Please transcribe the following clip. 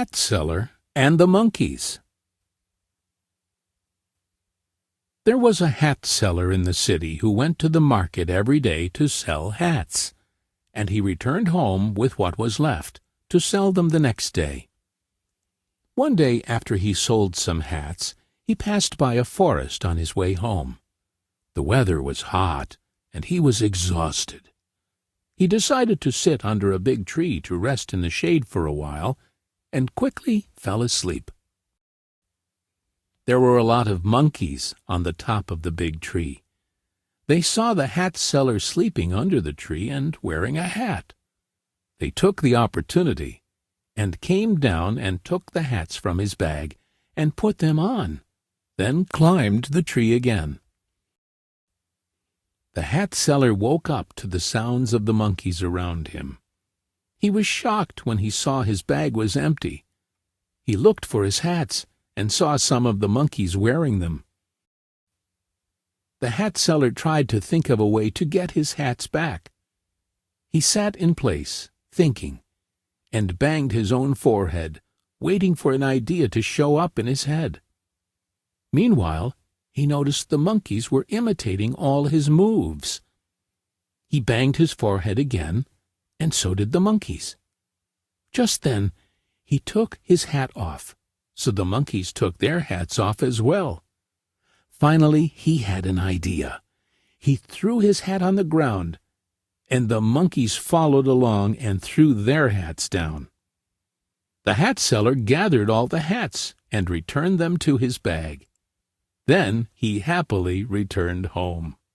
Hat Seller and the Monkeys. There was a hat seller in the city who went to the market every day to sell hats, and he returned home with what was left, to sell them the next day. One day after he sold some hats, he passed by a forest on his way home. The weather was hot, and he was exhausted. He decided to sit under a big tree to rest in the shade for a while, and quickly fell asleep. There were a lot of monkeys on the top of the big tree. They saw the hat seller sleeping under the tree and wearing a hat. They took the opportunity and came down and took the hats from his bag and put them on, then climbed the tree again. The hat seller woke up to the sounds of the monkeys around him. He was shocked when he saw his bag was empty. He looked for his hats and saw some of the monkeys wearing them. The hat seller tried to think of a way to get his hats back. He sat in place, thinking, and banged his own forehead, waiting for an idea to show up in his head. Meanwhile, he noticed the monkeys were imitating all his moves. He banged his forehead again, and so did the monkeys. Just then, he took his hat off, so the monkeys took their hats off as well. Finally, he had an idea. He threw his hat on the ground, and the monkeys followed along and threw their hats down. The hat seller gathered all the hats and returned them to his bag. Then he happily returned home.